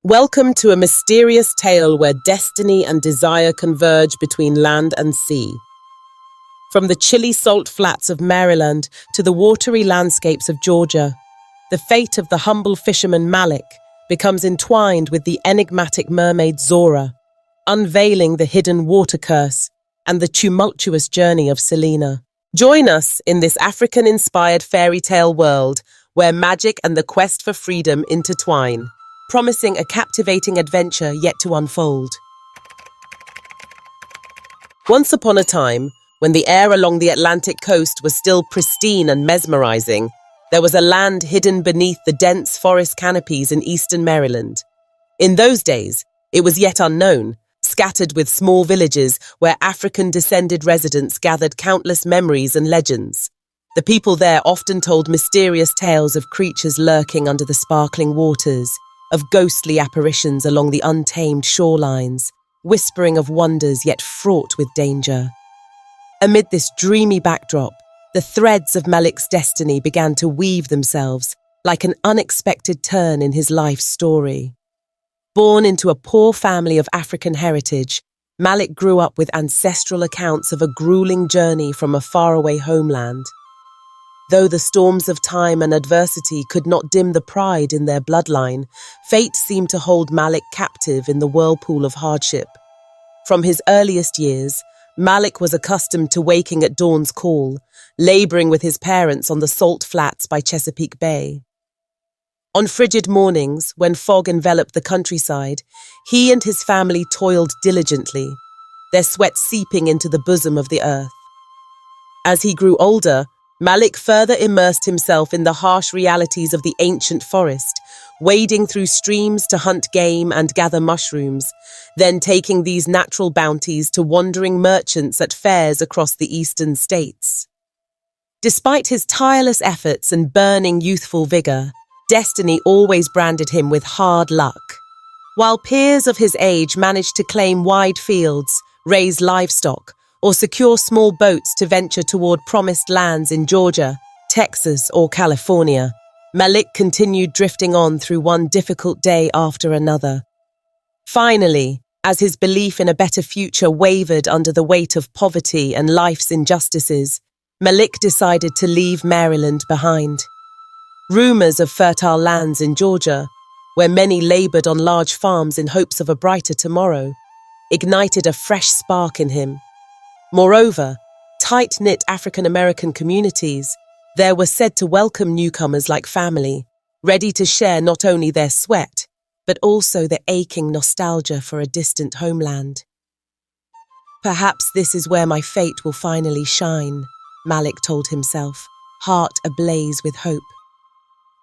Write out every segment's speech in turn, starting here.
Welcome to a mysterious tale where destiny and desire converge between land and sea. From the chilly salt flats of Maryland to the watery landscapes of Georgia, the fate of the humble fisherman Malik becomes entwined with the enigmatic mermaid Zora, unveiling the hidden water curse and the tumultuous journey of Selena. Join us in this African-inspired fairy tale world where magic and the quest for freedom intertwine, promising a captivating adventure yet to unfold. Once upon a time, when the air along the Atlantic coast was still pristine and mesmerizing, there was a land hidden beneath the dense forest canopies in eastern Maryland. In those days, it was yet unknown, scattered with small villages where African-descended residents gathered countless memories and legends. The people there often told mysterious tales of creatures lurking under the sparkling waters, of ghostly apparitions along the untamed shorelines, whispering of wonders yet fraught with danger. Amid this dreamy backdrop, the threads of Malik's destiny began to weave themselves like an unexpected turn in his life's story. Born into a poor family of African heritage, Malik grew up with ancestral accounts of a grueling journey from a faraway homeland. Though the storms of time and adversity could not dim the pride in their bloodline, fate seemed to hold Malik captive in the whirlpool of hardship. From his earliest years, Malik was accustomed to waking at dawn's call, laboring with his parents on the salt flats by Chesapeake Bay. On frigid mornings, when fog enveloped the countryside, he and his family toiled diligently, their sweat seeping into the bosom of the earth. As he grew older, Malik further immersed himself in the harsh realities of the ancient forest, wading through streams to hunt game and gather mushrooms, then taking these natural bounties to wandering merchants at fairs across the eastern states. Despite his tireless efforts and burning youthful vigor, destiny always branded him with hard luck. While peers of his age managed to claim wide fields, raise livestock, or secure small boats to venture toward promised lands in Georgia, Texas, or California, Malik continued drifting on through one difficult day after another. Finally, as his belief in a better future wavered under the weight of poverty and life's injustices, Malik decided to leave Maryland behind. Rumors of fertile lands in Georgia, where many labored on large farms in hopes of a brighter tomorrow, ignited a fresh spark in him. Moreover, tight-knit African-American communities there were said to welcome newcomers like family, ready to share not only their sweat, but also the aching nostalgia for a distant homeland. Perhaps this is where my fate will finally shine, Malik told himself, heart ablaze with hope.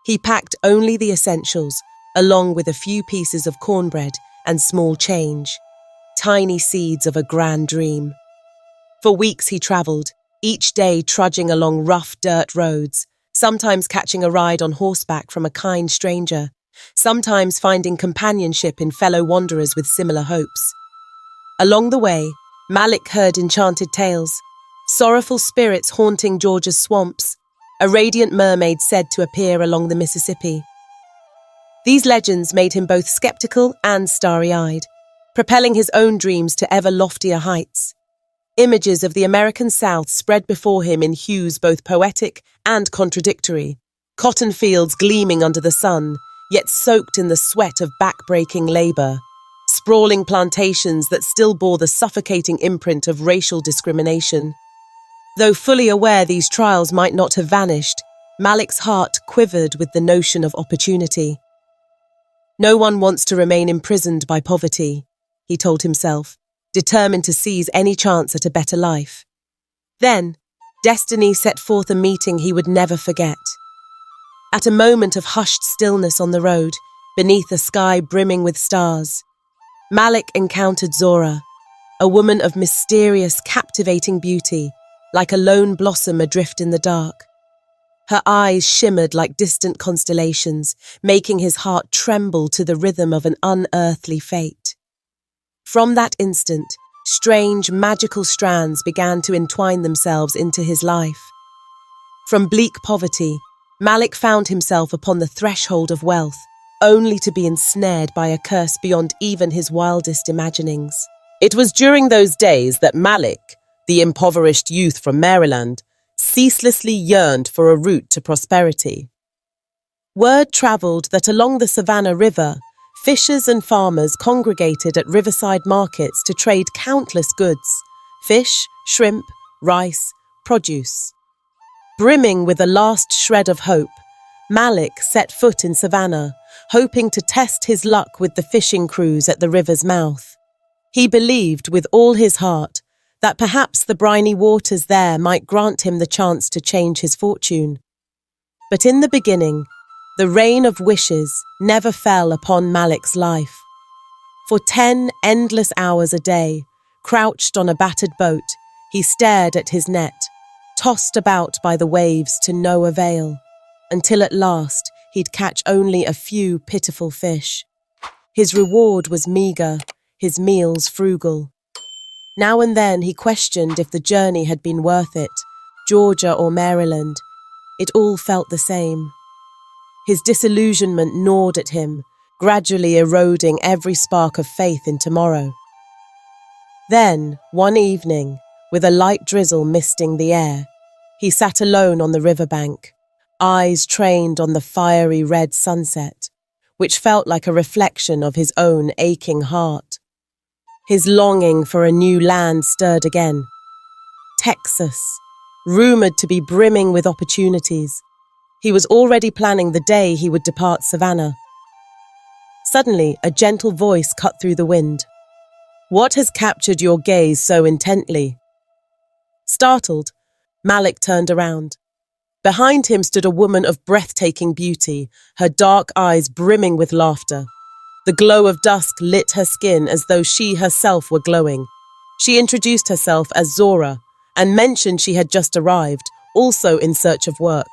He packed only the essentials, along with a few pieces of cornbread and small change, tiny seeds of a grand dream. For weeks he travelled, each day trudging along rough dirt roads, sometimes catching a ride on horseback from a kind stranger, sometimes finding companionship in fellow wanderers with similar hopes. Along the way, Malik heard enchanted tales, sorrowful spirits haunting Georgia's swamps, a radiant mermaid said to appear along the Mississippi. These legends made him both skeptical and starry-eyed, propelling his own dreams to ever loftier heights. Images of the American South spread before him in hues both poetic and contradictory, cotton fields gleaming under the sun, yet soaked in the sweat of back-breaking labor, sprawling plantations that still bore the suffocating imprint of racial discrimination. Though fully aware these trials might not have vanished, Malik's heart quivered with the notion of opportunity. No one wants to remain imprisoned by poverty, he told himself, determined to seize any chance at a better life. Then, destiny set forth a meeting he would never forget. At a moment of hushed stillness on the road, beneath a sky brimming with stars, Malik encountered Zora, a woman of mysterious, captivating beauty, like a lone blossom adrift in the dark. Her eyes shimmered like distant constellations, making his heart tremble to the rhythm of an unearthly fate. From that instant, strange, magical strands began to entwine themselves into his life. From bleak poverty, Malik found himself upon the threshold of wealth, only to be ensnared by a curse beyond even his wildest imaginings. It was during those days that Malik, the impoverished youth from Maryland, ceaselessly yearned for a route to prosperity. Word travelled that along the Savannah River, fishers and farmers congregated at riverside markets to trade countless goods: fish, shrimp, rice, produce. Brimming with a last shred of hope, Malik set foot in Savannah, hoping to test his luck with the fishing crews at the river's mouth. He believed with all his heart that perhaps the briny waters there might grant him the chance to change his fortune. But in the beginning, the rain of wishes never fell upon Malik's life. For 10 endless hours a day, crouched on a battered boat, he stared at his net, tossed about by the waves to no avail, until at last he'd catch only a few pitiful fish. His reward was meagre, his meals frugal. Now and then he questioned if the journey had been worth it, Georgia or Maryland. It all felt the same. His disillusionment gnawed at him, gradually eroding every spark of faith in tomorrow. Then, one evening, with a light drizzle misting the air, he sat alone on the riverbank, eyes trained on the fiery red sunset, which felt like a reflection of his own aching heart. His longing for a new land stirred again. Texas, rumoured to be brimming with opportunities. He was already planning the day he would depart Savannah. Suddenly, a gentle voice cut through the wind. "What has captured your gaze so intently?" Startled, Malik turned around. Behind him stood a woman of breathtaking beauty, her dark eyes brimming with laughter. The glow of dusk lit her skin as though she herself were glowing. She introduced herself as Zora and mentioned she had just arrived, also in search of work.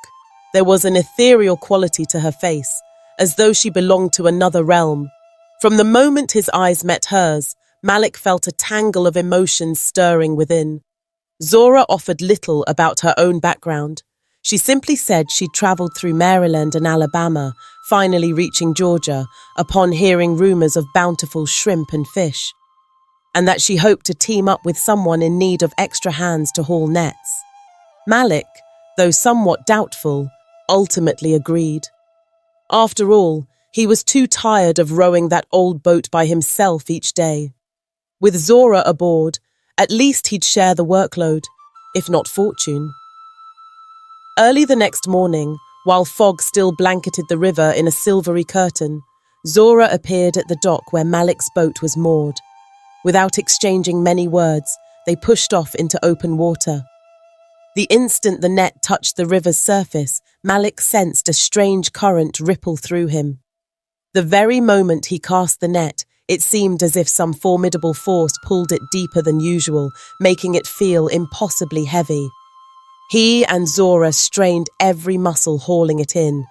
There was an ethereal quality to her face, as though she belonged to another realm. From the moment his eyes met hers, Malik felt a tangle of emotions stirring within. Zora offered little about her own background. She simply said she'd travelled through Maryland and Alabama, finally reaching Georgia upon hearing rumours of bountiful shrimp and fish, and that she hoped to team up with someone in need of extra hands to haul nets. Malik, though somewhat doubtful, ultimately agreed. After all, he was too tired of rowing that old boat by himself each day. With Zora aboard, at least he'd share the workload, if not fortune. Early the next morning, while fog still blanketed the river in a silvery curtain, Zora appeared at the dock where Malik's boat was moored. Without exchanging many words, they pushed off into open water. The instant the net touched the river's surface, Malik sensed a strange current ripple through him. The very moment he cast the net, it seemed as if some formidable force pulled it deeper than usual, making it feel impossibly heavy. He and Zora strained every muscle hauling it in.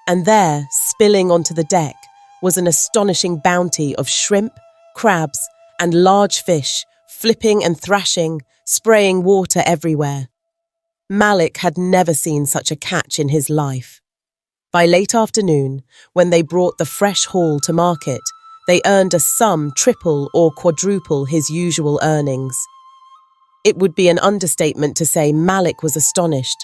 And there, spilling onto the deck, was an astonishing bounty of shrimp, crabs, and large fish, flipping and thrashing, spraying water everywhere. Malik had never seen such a catch in his life. By late afternoon, when they brought the fresh haul to market, they earned a sum triple or quadruple his usual earnings. It would be an understatement to say Malik was astonished.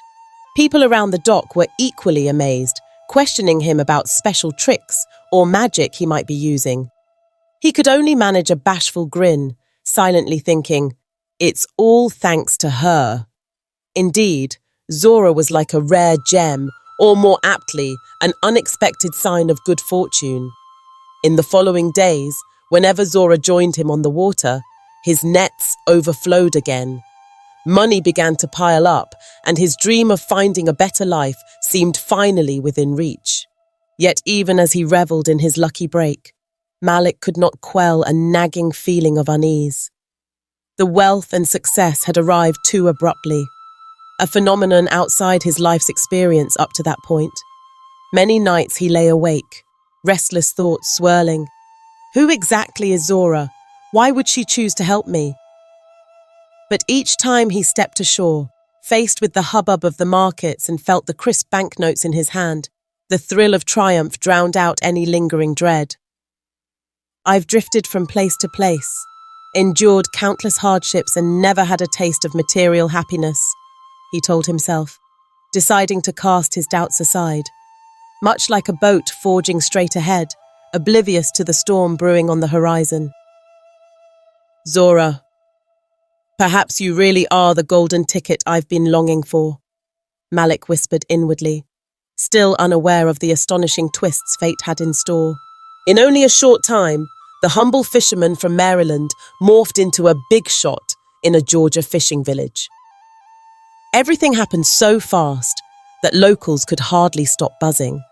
People around the dock were equally amazed, questioning him about special tricks or magic he might be using. He could only manage a bashful grin, silently thinking, "It's all thanks to her." Indeed, Zora was like a rare gem, or more aptly, an unexpected sign of good fortune. In the following days, whenever Zora joined him on the water, his nets overflowed again. Money began to pile up, and his dream of finding a better life seemed finally within reach. Yet even as he revelled in his lucky break, Malik could not quell a nagging feeling of unease. The wealth and success had arrived too abruptly, a phenomenon outside his life's experience up to that point. Many nights he lay awake, restless thoughts swirling. Who exactly is Zora? Why would she choose to help me? But each time he stepped ashore, faced with the hubbub of the markets and felt the crisp banknotes in his hand, The thrill of triumph drowned out any lingering dread. "I've drifted from place to place, endured countless hardships and never had a taste of material happiness," he told himself, deciding to cast his doubts aside. Much like a boat forging straight ahead, oblivious to the storm brewing on the horizon. "Zora, perhaps you really are the golden ticket I've been longing for," Malik whispered inwardly, still unaware of the astonishing twists fate had in store. In only a short time, the humble fisherman from Maryland morphed into a big shot in a Georgia fishing village. Everything happened so fast that locals could hardly stop buzzing.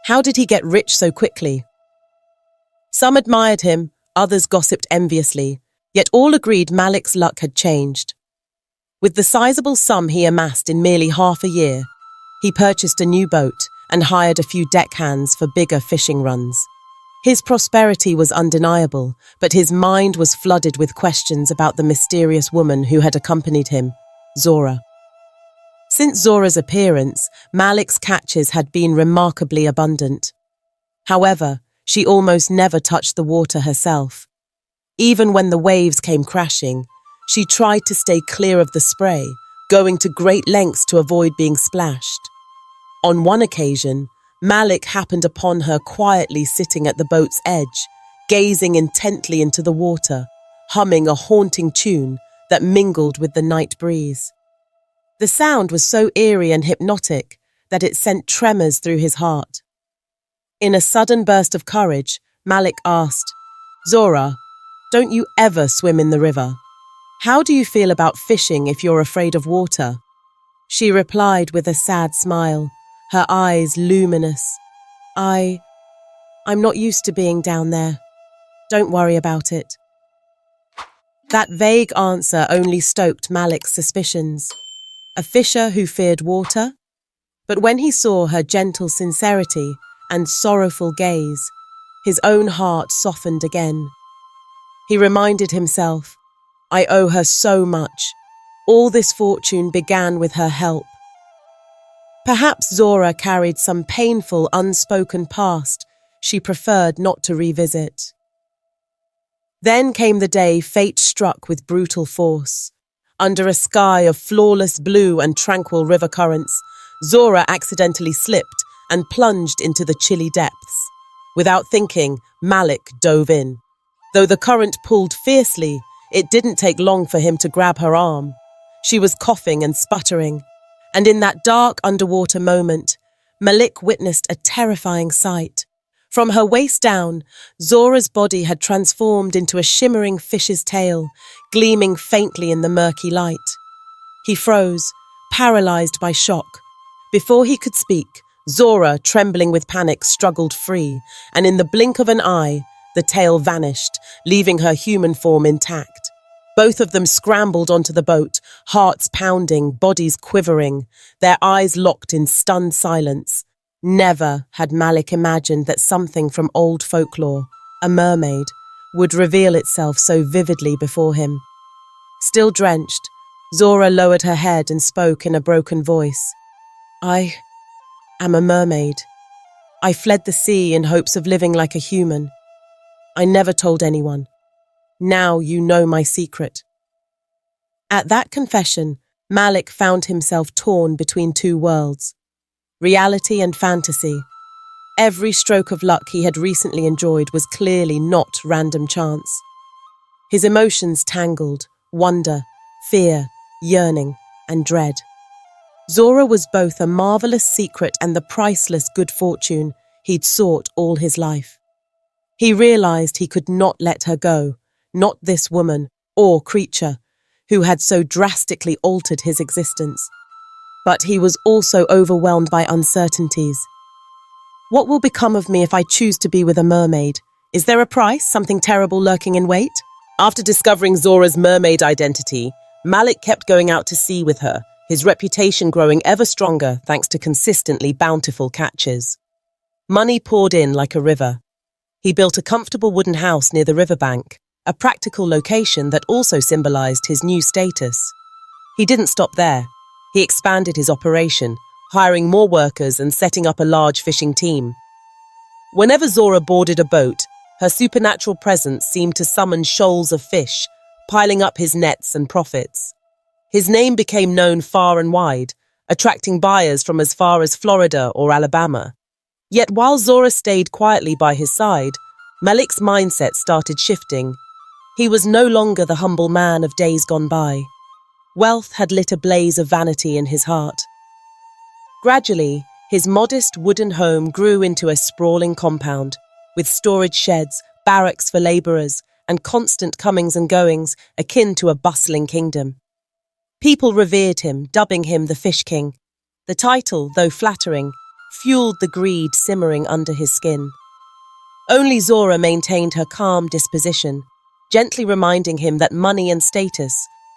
How did he get rich so quickly? Some admired him, others gossiped enviously, yet all agreed Malik's luck had changed. With the sizable sum he amassed in merely half a year, he purchased a new boat and hired a few deckhands for bigger fishing runs. His prosperity was undeniable, but his mind was flooded with questions about the mysterious woman who had accompanied him, Zora. Since Zora's appearance, Malik's catches had been remarkably abundant. However, she almost never touched the water herself. Even when the waves came crashing, she tried to stay clear of the spray, going to great lengths to avoid being splashed. On one occasion, Malik happened upon her quietly sitting at the boat's edge, gazing intently into the water, humming a haunting tune that mingled with the night breeze. The sound was so eerie and hypnotic that it sent tremors through his heart. In a sudden burst of courage, Malik asked, "Zora, don't you ever swim in the river? How do you feel about fishing if you're afraid of water?" She replied with a sad smile, her eyes luminous. I'm not used to being down there. Don't worry about it." That vague answer only stoked Malik's suspicions. A fisher who feared water? But when he saw her gentle sincerity and sorrowful gaze, his own heart softened again. He reminded himself, "I owe her so much. All this fortune began with her help." Perhaps Zora carried some painful, unspoken past she preferred not to revisit. Then came the day fate struck with brutal force. Under a sky of flawless blue and tranquil river currents, Zora accidentally slipped and plunged into the chilly depths. Without thinking, Malik dove in. Though the current pulled fiercely, it didn't take long for him to grab her arm. She was coughing and sputtering, and in that dark underwater moment, Malik witnessed a terrifying sight. From her waist down, Zora's body had transformed into a shimmering fish's tail, gleaming faintly in the murky light. He froze, paralyzed by shock. Before he could speak, Zora, trembling with panic, struggled free, and in the blink of an eye, the tail vanished, leaving her human form intact. Both of them scrambled onto the boat, hearts pounding, bodies quivering, their eyes locked in stunned silence. Never had Malik imagined that something from old folklore, a mermaid, would reveal itself so vividly before him. Still drenched, Zora lowered her head and spoke in a broken voice. "I am a mermaid. I fled the sea in hopes of living like a human. I never told anyone. Now you know my secret." At that confession, Malik found himself torn between two worlds. Reality and fantasy. Every stroke of luck he had recently enjoyed was clearly not random chance. His emotions tangled, wonder, fear, yearning, and dread. Zora was both a marvelous secret and the priceless good fortune he'd sought all his life. He realized he could not let her go, not this woman or creature who had so drastically altered his existence. But he was also overwhelmed by uncertainties. What will become of me if I choose to be with a mermaid? Is there a price, something terrible lurking in wait? After discovering Zora's mermaid identity, Malik kept going out to sea with her, his reputation growing ever stronger thanks to consistently bountiful catches. Money poured in like a river. He built a comfortable wooden house near the riverbank, a practical location that also symbolized his new status. He didn't stop there. He expanded his operation, hiring more workers and setting up a large fishing team. Whenever Zora boarded a boat, her supernatural presence seemed to summon shoals of fish, piling up his nets and profits. His name became known far and wide, attracting buyers from as far as Florida or Alabama. Yet while Zora stayed quietly by his side, Malik's mindset started shifting. He was no longer the humble man of days gone by. Wealth had lit a blaze of vanity in his heart. Gradually, his modest wooden home grew into a sprawling compound, with storage sheds, barracks for laborers, and constant comings and goings akin to a bustling kingdom. People revered him, dubbing him the Fish King. The title, though flattering, fueled the greed simmering under his skin. Only Zora maintained her calm disposition, gently reminding him that money and status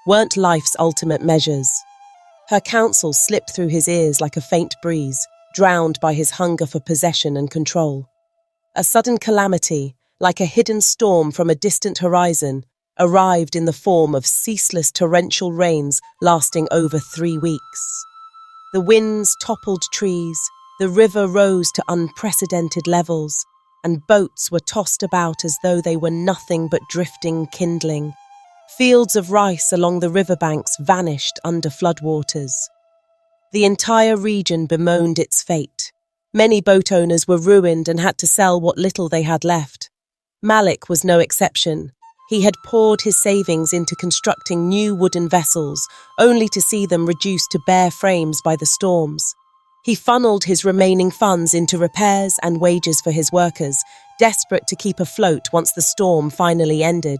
weren't life's ultimate measures. Her counsel slipped through his ears like a faint breeze, drowned by his hunger for possession and control. A sudden calamity, like a hidden storm from a distant horizon, arrived in the form of ceaseless torrential rains lasting over 3 weeks. The winds toppled trees, the river rose to unprecedented levels, and boats were tossed about as though they were nothing but drifting kindling. Fields of rice along the riverbanks vanished under floodwaters. The entire region bemoaned its fate. Many boat owners were ruined and had to sell what little they had left. Malik was no exception. He had poured his savings into constructing new wooden vessels, only to see them reduced to bare frames by the storms. He funneled his remaining funds into repairs and wages for his workers, desperate to keep afloat once the storm finally ended.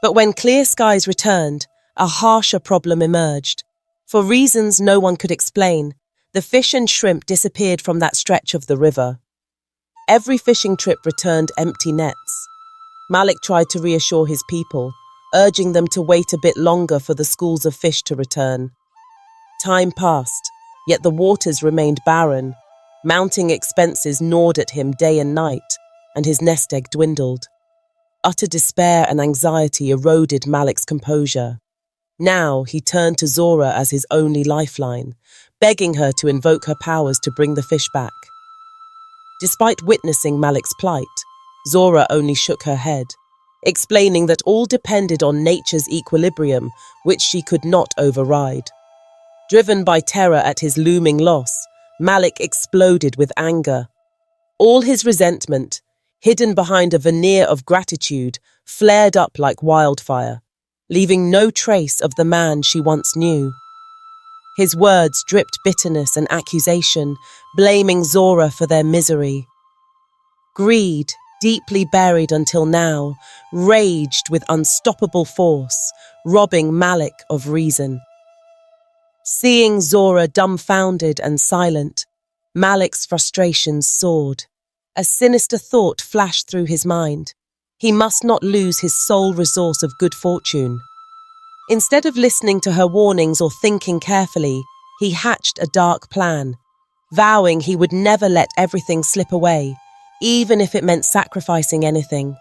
But when clear skies returned, a harsher problem emerged. For reasons no one could explain, the fish and shrimp disappeared from that stretch of the river. Every fishing trip returned empty nets. Malik tried to reassure his people, urging them to wait a bit longer for the schools of fish to return. Time passed, yet the waters remained barren. Mounting expenses gnawed at him day and night, and his nest egg dwindled. Utter despair and anxiety eroded Malik's composure. Now he turned to Zora as his only lifeline, begging her to invoke her powers to bring the fish back. Despite witnessing Malik's plight, Zora only shook her head, explaining that all depended on nature's equilibrium, which she could not override. Driven by terror at his looming loss, Malik exploded with anger. All his resentment, hidden behind a veneer of gratitude, flared up like wildfire, leaving no trace of the man she once knew. His words dripped bitterness and accusation, blaming Zora for their misery. Greed, deeply buried until now, raged with unstoppable force, robbing Malik of reason. Seeing Zora dumbfounded and silent, Malik's frustration soared. A sinister thought flashed through his mind. He must not lose his sole resource of good fortune. Instead of listening to her warnings or thinking carefully, he hatched a dark plan, vowing he would never let everything slip away, even if it meant sacrificing anything.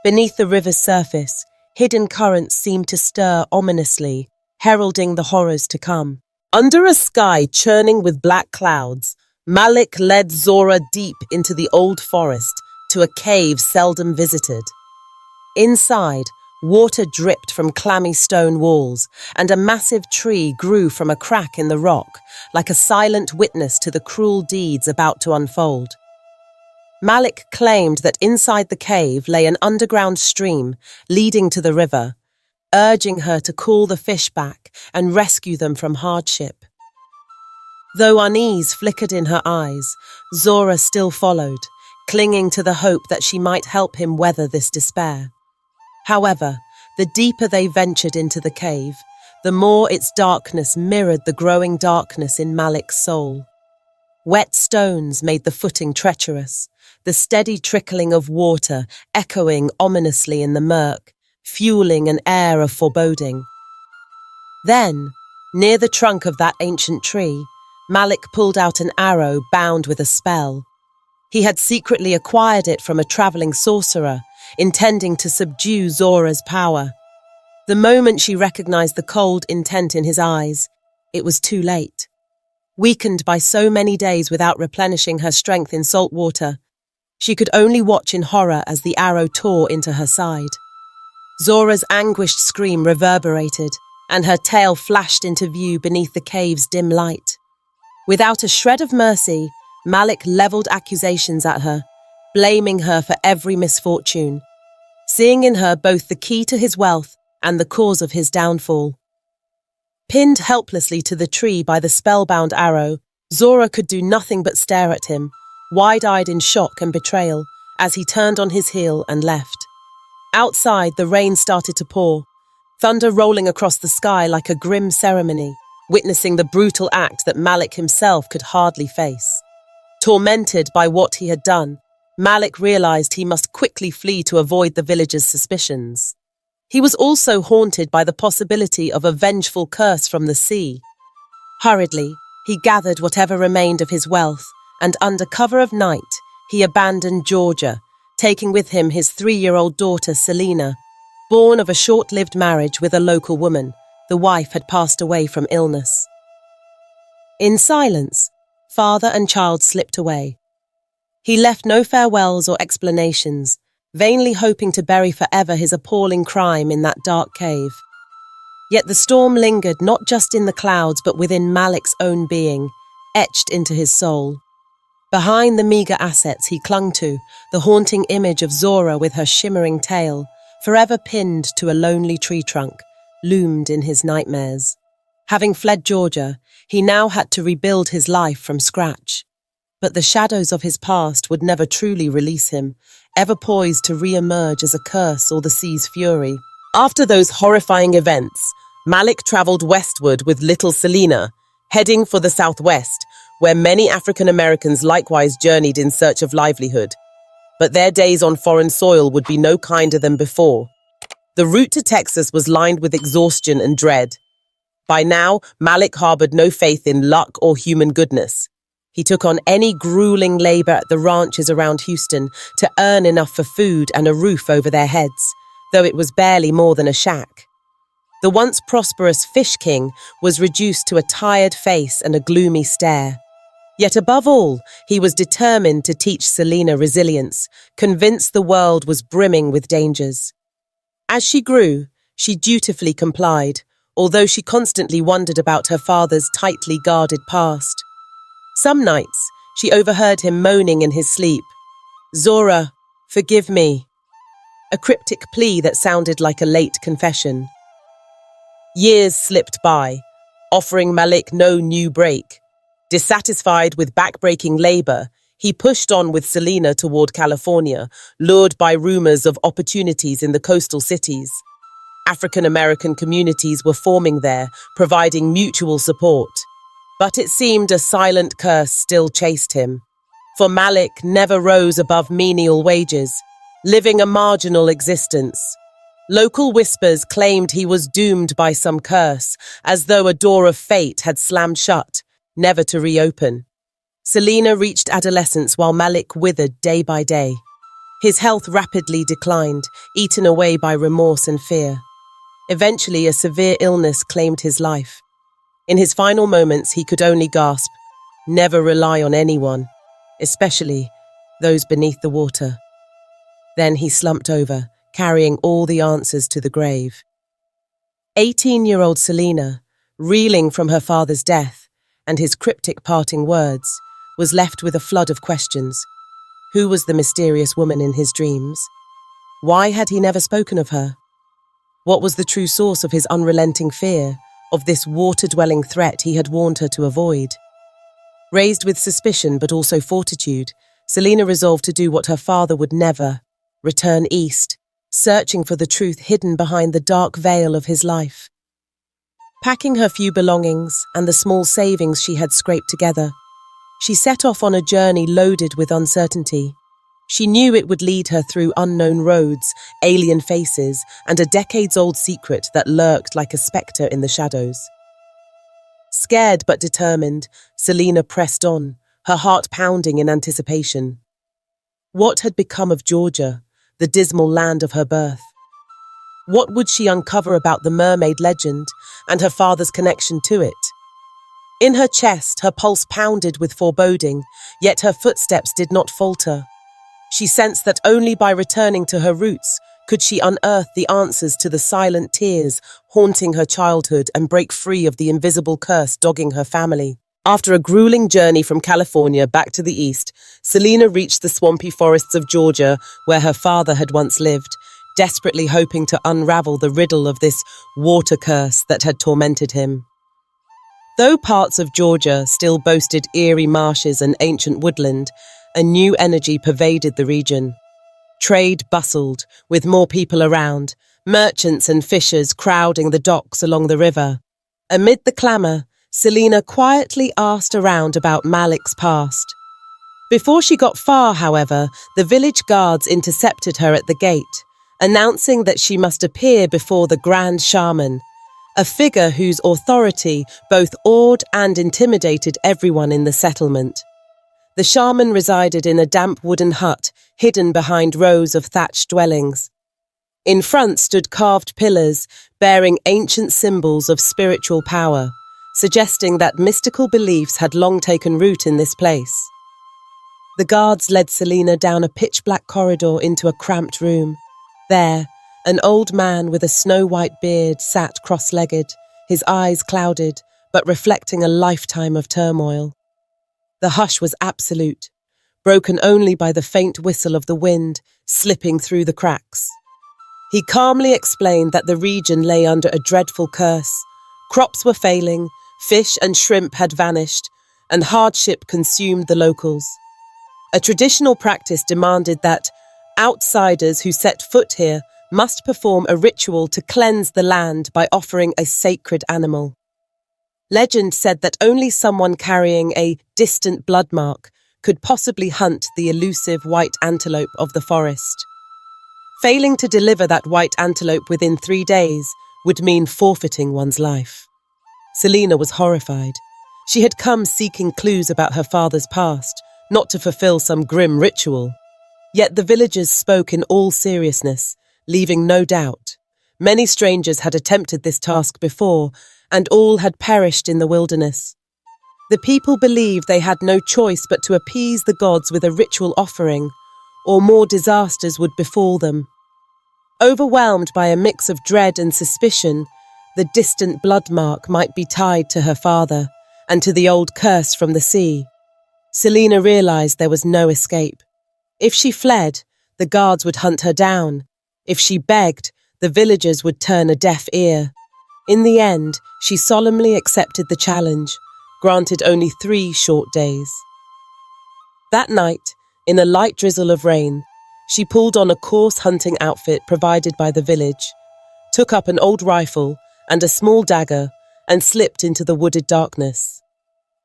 Beneath the river's surface, hidden currents seemed to stir ominously, heralding the horrors to come. Under a sky churning with black clouds, Malik led Zora deep into the old forest to a cave seldom visited. Inside, water dripped from clammy stone walls, and a massive tree grew from a crack in the rock, like a silent witness to the cruel deeds about to unfold. Malik claimed that inside the cave lay an underground stream leading to the river, urging her to call the fish back and rescue them from hardship. Though unease flickered in her eyes, Zora still followed, clinging to the hope that she might help him weather this despair. However, the deeper they ventured into the cave, the more its darkness mirrored the growing darkness in Malik's soul. Wet stones made the footing treacherous, the steady trickling of water echoing ominously in the murk, fueling an air of foreboding. Then, near the trunk of that ancient tree, Malik pulled out an arrow bound with a spell. He had secretly acquired it from a traveling sorcerer, intending to subdue Zora's power. The moment she recognized the cold intent in his eyes, it was too late. Weakened by so many days without replenishing her strength in salt water, she could only watch in horror as the arrow tore into her side. Zora's anguished scream reverberated, and her tail flashed into view beneath the cave's dim light. Without a shred of mercy, Malik leveled accusations at her, blaming her for every misfortune, seeing in her both the key to his wealth and the cause of his downfall. Pinned helplessly to the tree by the spellbound arrow, Zora could do nothing but stare at him, wide-eyed in shock and betrayal, as he turned on his heel and left. Outside, the rain started to pour, thunder rolling across the sky like a grim ceremony, witnessing the brutal act that Malik himself could hardly face. Tormented by what he had done, Malik realized he must quickly flee to avoid the villagers' suspicions. He was also haunted by the possibility of a vengeful curse from the sea. Hurriedly, he gathered whatever remained of his wealth, and under cover of night, he abandoned Georgia, taking with him his 3-year-old daughter Selina, born of a short-lived marriage with a local woman. The wife had passed away from illness. In silence, father and child slipped away. He left no farewells or explanations, vainly hoping to bury forever his appalling crime in that dark cave. Yet the storm lingered not just in the clouds but within Malik's own being, etched into his soul. Behind the meagre assets he clung to, the haunting image of Zora with her shimmering tail, forever pinned to a lonely tree trunk, loomed in his nightmares. Having fled Georgia, he now had to rebuild his life from scratch. But the shadows of his past would never truly release him, ever poised to re-emerge as a curse or the sea's fury. After those horrifying events, Malik travelled westward with little Selina, heading for the southwest, where many African Americans likewise journeyed in search of livelihood. But their days on foreign soil would be no kinder than before. The route to Texas was lined with exhaustion and dread. By now, Malik harbored no faith in luck or human goodness. He took on any grueling labor at the ranches around Houston to earn enough for food and a roof over their heads, though it was barely more than a shack. The once prosperous Fish King was reduced to a tired face and a gloomy stare. Yet above all, he was determined to teach Selina resilience, convinced the world was brimming with dangers. As she grew, she dutifully complied, although she constantly wondered about her father's tightly guarded past. Some nights, she overheard him moaning in his sleep, "Zora, forgive me," a cryptic plea that sounded like a late confession. Years slipped by, offering Malik no new break. Dissatisfied with backbreaking labor, he pushed on with Selina toward California, lured by rumors of opportunities in the coastal cities. African American communities were forming there, providing mutual support. But it seemed a silent curse still chased him. For Malik never rose above menial wages, living a marginal existence. Local whispers claimed he was doomed by some curse, as though a door of fate had slammed shut, never to reopen. Selina reached adolescence while Malik withered day by day. His health rapidly declined, eaten away by remorse and fear. Eventually, a severe illness claimed his life. In his final moments, he could only gasp, "Never rely on anyone, especially those beneath the water." Then he slumped over, carrying all the answers to the grave. 18-year-old Selina, reeling from her father's death and his cryptic parting words, was left with a flood of questions. Who was the mysterious woman in his dreams? Why had he never spoken of her? What was the true source of his unrelenting fear, of this water-dwelling threat he had warned her to avoid? Raised with suspicion but also fortitude, Selina resolved to do what her father would never: return east, searching for the truth hidden behind the dark veil of his life. Packing her few belongings and the small savings she had scraped together, she set off on a journey loaded with uncertainty. She knew it would lead her through unknown roads, alien faces, and a decades-old secret that lurked like a spectre in the shadows. Scared but determined, Selina pressed on, her heart pounding in anticipation. What had become of Georgia, the dismal land of her birth? What would she uncover about the mermaid legend and her father's connection to it? In her chest, her pulse pounded with foreboding, yet her footsteps did not falter. She sensed that only by returning to her roots could she unearth the answers to the silent tears haunting her childhood and break free of the invisible curse dogging her family. After a grueling journey from California back to the east, Selena reached the swampy forests of Georgia where her father had once lived, desperately hoping to unravel the riddle of this water curse that had tormented him. Though parts of Georgia still boasted eerie marshes and ancient woodland, a new energy pervaded the region. Trade bustled, with more people around, merchants and fishers crowding the docks along the river. Amid the clamour, Selena quietly asked around about Malik's past. Before she got far, however, the village guards intercepted her at the gate, announcing that she must appear before the Grand Shaman, a figure whose authority both awed and intimidated everyone in the settlement. The shaman resided in a damp wooden hut, hidden behind rows of thatched dwellings. In front stood carved pillars bearing ancient symbols of spiritual power, suggesting that mystical beliefs had long taken root in this place. The guards led Selena down a pitch-black corridor into a cramped room. There, an old man with a snow-white beard sat cross-legged, his eyes clouded, but reflecting a lifetime of turmoil. The hush was absolute, broken only by the faint whistle of the wind slipping through the cracks. He calmly explained that the region lay under a dreadful curse. Crops were failing, fish and shrimp had vanished, and hardship consumed the locals. A traditional practice demanded that outsiders who set foot here must perform a ritual to cleanse the land by offering a sacred animal. Legend said that only someone carrying a distant blood mark could possibly hunt the elusive white antelope of the forest. Failing to deliver that white antelope within 3 days would mean forfeiting one's life. Selena was horrified. She had come seeking clues about her father's past, not to fulfill some grim ritual. Yet the villagers spoke in all seriousness, leaving no doubt. Many strangers had attempted this task before, and all had perished in the wilderness. The people believed they had no choice but to appease the gods with a ritual offering, or more disasters would befall them. Overwhelmed by a mix of dread and suspicion, the distant blood mark might be tied to her father and to the old curse from the sea. Selena realized there was no escape. If she fled, the guards would hunt her down. If she begged, the villagers would turn a deaf ear. In the end, she solemnly accepted the challenge, granted only 3 short days. That night, in a light drizzle of rain, she pulled on a coarse hunting outfit provided by the village, took up an old rifle and a small dagger, and slipped into the wooded darkness.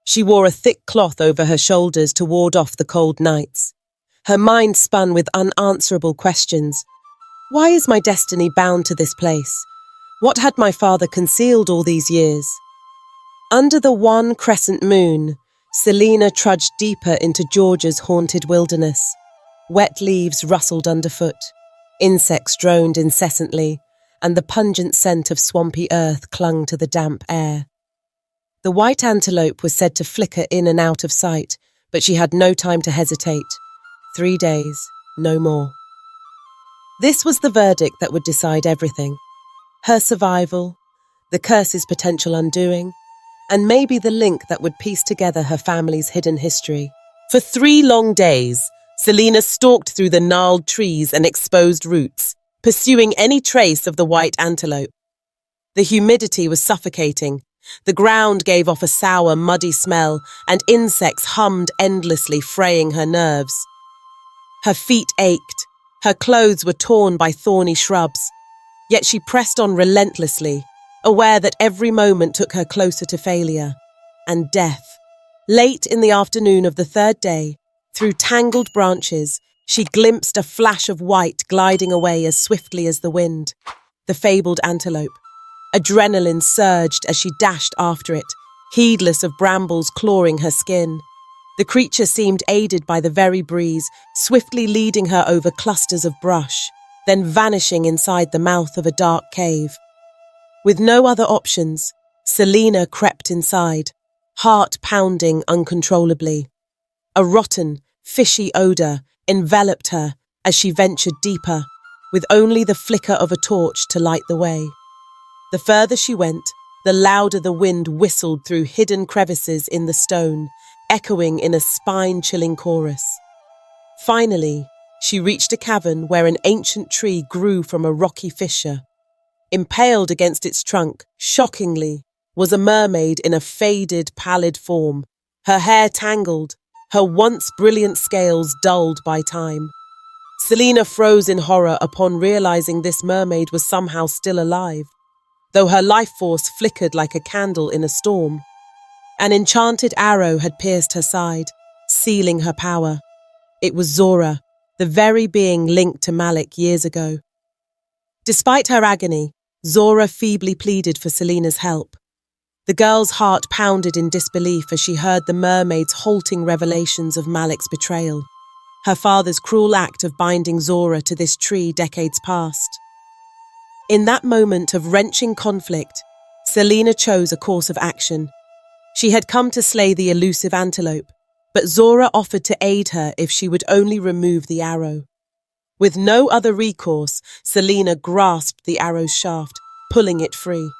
She wore a thick cloth over her shoulders to ward off the cold nights. Her mind spun with unanswerable questions. Why is my destiny bound to this place? What had my father concealed all these years? Under the one crescent moon, Selena trudged deeper into Georgia's haunted wilderness. Wet leaves rustled underfoot, insects droned incessantly, and the pungent scent of swampy earth clung to the damp air. The white antelope was said to flicker in and out of sight, but she had no time to hesitate. 3 days, no more. This was the verdict that would decide everything. Her survival, the curse's potential undoing, and maybe the link that would piece together her family's hidden history. For 3 long days, Selena stalked through the gnarled trees and exposed roots, pursuing any trace of the white antelope. The humidity was suffocating. The ground gave off a sour, muddy smell, and insects hummed endlessly, fraying her nerves. Her feet ached. Her clothes were torn by thorny shrubs. Yet she pressed on relentlessly, aware that every moment took her closer to failure and death. Late in the afternoon of the 3rd day, through tangled branches, she glimpsed a flash of white gliding away as swiftly as the wind. The fabled antelope. Adrenaline surged as she dashed after it, heedless of brambles clawing her skin. The creature seemed aided by the very breeze, swiftly leading her over clusters of brush, then vanishing inside the mouth of a dark cave. With no other options, Selena crept inside. heart pounding uncontrollably. A rotten, fishy odour enveloped her as she ventured deeper, with only the flicker of a torch to light the way. The further she went, the louder the wind whistled through hidden crevices in the stone, echoing in a spine-chilling chorus. Finally, she reached a cavern where an ancient tree grew from a rocky fissure. Impaled against its trunk, shockingly, was a mermaid in a faded, pallid form, her hair tangled, her once brilliant scales dulled by time. Selina froze in horror upon realizing this mermaid was somehow still alive, though her life force flickered like a candle in a storm. An enchanted arrow had pierced her side, sealing her power. It was Zora, the very being linked to Malik years ago. Despite her agony, Zora feebly pleaded for Selina's help. The girl's heart pounded in disbelief as she heard the mermaid's halting revelations of Malik's betrayal, her father's cruel act of binding Zora to this tree decades past. In that moment of wrenching conflict, Selina chose a course of action. She had come to slay the elusive antelope, but Zora offered to aid her if she would only remove the arrow. With no other recourse, Selina grasped the arrow's shaft, pulling it free.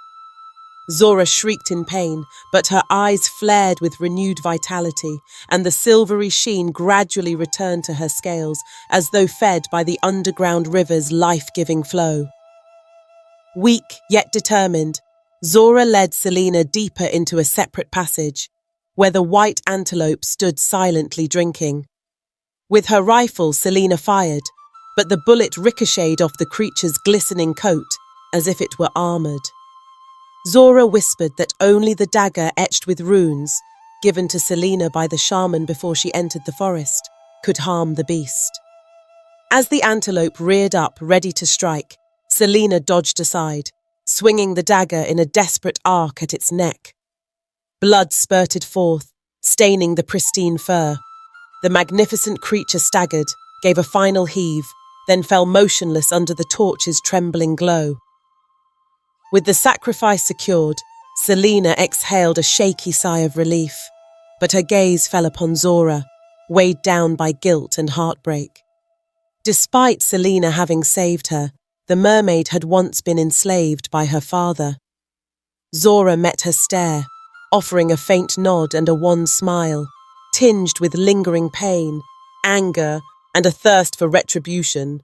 Zora shrieked in pain, but her eyes flared with renewed vitality, and the silvery sheen gradually returned to her scales, as though fed by the underground river's life-giving flow. Weak yet determined, Zora led Selina deeper into a separate passage, where the white antelope stood silently drinking. With her rifle, Selina fired, but the bullet ricocheted off the creature's glistening coat, as if it were armoured. Zora whispered that only the dagger etched with runes, given to Selina by the shaman before she entered the forest, could harm the beast. As the antelope reared up, ready to strike, Selina dodged aside, swinging the dagger in a desperate arc at its neck. Blood spurted forth, staining the pristine fur. The magnificent creature staggered, gave a final heave, then fell motionless under the torch's trembling glow. With the sacrifice secured, Selina exhaled a shaky sigh of relief, but her gaze fell upon Zora, weighed down by guilt and heartbreak. Despite Selina having saved her, the mermaid had once been enslaved by her father. Zora met her stare, offering a faint nod and a wan smile, tinged with lingering pain, anger, and a thirst for retribution.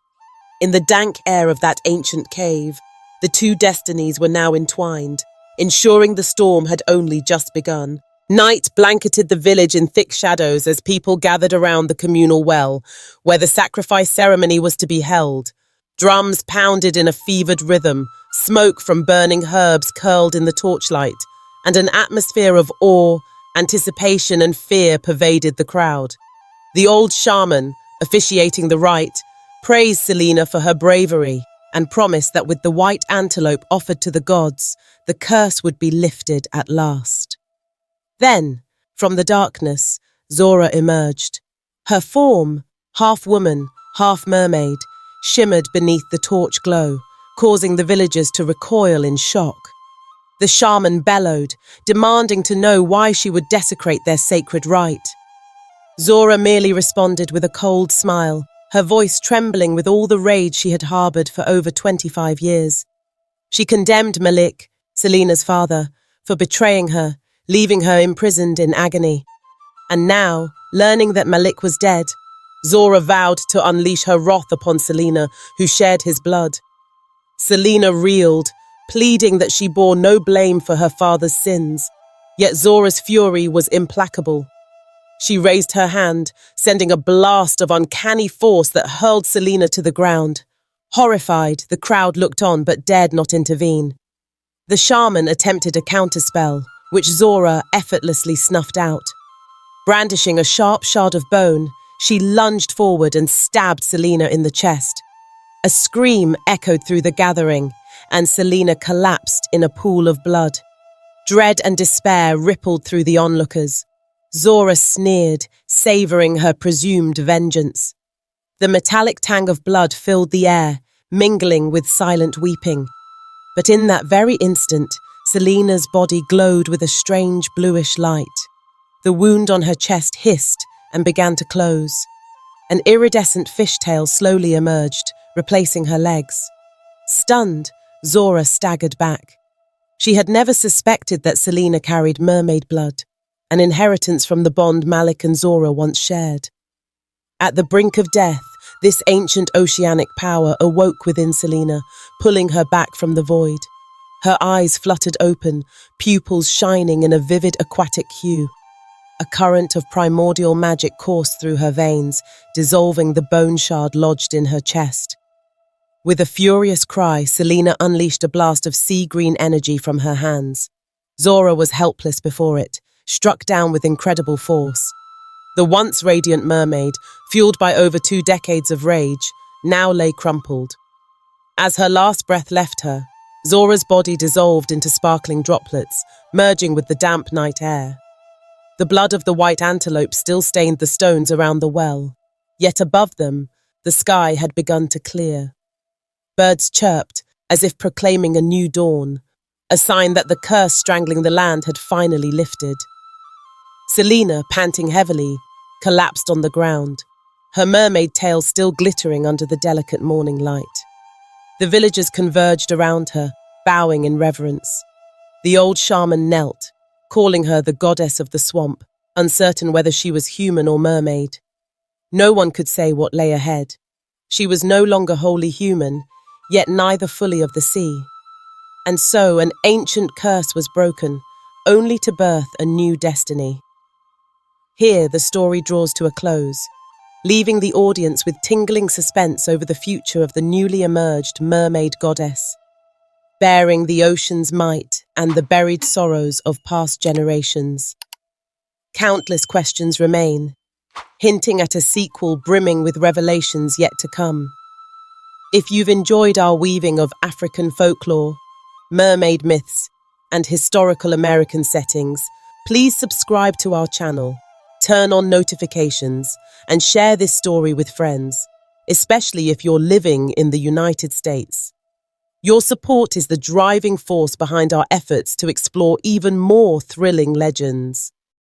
In the dank air of that ancient cave, the two destinies were now entwined, ensuring the storm had only just begun. Night blanketed the village in thick shadows as people gathered around the communal well, where the sacrifice ceremony was to be held. Drums pounded in a fevered rhythm, smoke from burning herbs curled in the torchlight, and an atmosphere of awe, anticipation, and fear pervaded the crowd. The old shaman, officiating the rite, praised Selina for her bravery and promised that with the white antelope offered to the gods, the curse would be lifted at last. Then, from the darkness, Zora emerged. Her form, half woman, half mermaid, shimmered beneath the torch glow, causing the villagers to recoil in shock. The shaman bellowed, demanding to know why she would desecrate their sacred rite. Zora merely responded with a cold smile, her voice trembling with all the rage she had harboured for over 25 years. She condemned Malik, Selina's father, for betraying her, leaving her imprisoned in agony. And now, learning that Malik was dead, Zora vowed to unleash her wrath upon Selina, who shared his blood. Selina reeled, pleading that she bore no blame for her father's sins, yet Zora's fury was implacable. She raised her hand, sending a blast of uncanny force that hurled Selina to the ground. Horrified, the crowd looked on but dared not intervene. The shaman attempted a counterspell, which Zora effortlessly snuffed out. Brandishing a sharp shard of bone, she lunged forward and stabbed Selina in the chest. A scream echoed through the gathering, and Selina collapsed in a pool of blood. Dread and despair rippled through the onlookers. Zora sneered, savouring her presumed vengeance. The metallic tang of blood filled the air, mingling with silent weeping. But in that very instant, Selena's body glowed with a strange bluish light. The wound on her chest hissed and began to close. An iridescent fishtail slowly emerged, replacing her legs. Stunned, Zora staggered back. She had never suspected that Selena carried mermaid blood, an inheritance from the bond Malik and Zora once shared. At the brink of death, this ancient oceanic power awoke within Selena, pulling her back from the void. Her eyes fluttered open, pupils shining in a vivid aquatic hue. A current of primordial magic coursed through her veins, dissolving the bone shard lodged in her chest. With a furious cry, Selena unleashed a blast of sea-green energy from her hands. Zora was helpless before it, struck down with incredible force. The once radiant mermaid, fueled by over 2 decades of rage, now lay crumpled. As her last breath left her, Zora's body dissolved into sparkling droplets, merging with the damp night air. The blood of the white antelope still stained the stones around the well, yet above them, the sky had begun to clear. Birds chirped, as if proclaiming a new dawn, a sign that the curse strangling the land had finally lifted. Selena, panting heavily, collapsed on the ground, her mermaid tail still glittering under the delicate morning light. The villagers converged around her, bowing in reverence. The old shaman knelt, calling her the goddess of the swamp, uncertain whether she was human or mermaid. No one could say what lay ahead. She was no longer wholly human, yet neither fully of the sea. And so an ancient curse was broken, only to birth a new destiny. Here the story draws to a close, leaving the audience with tingling suspense over the future of the newly emerged mermaid goddess, bearing the ocean's might and the buried sorrows of past generations. Countless questions remain, hinting at a sequel brimming with revelations yet to come. If you've enjoyed our weaving of African folklore, mermaid myths, and historical American settings, please subscribe to our channel, turn on notifications, and share this story with friends, especially if you're living in the United States. Your support is the driving force behind our efforts to explore even more thrilling legends.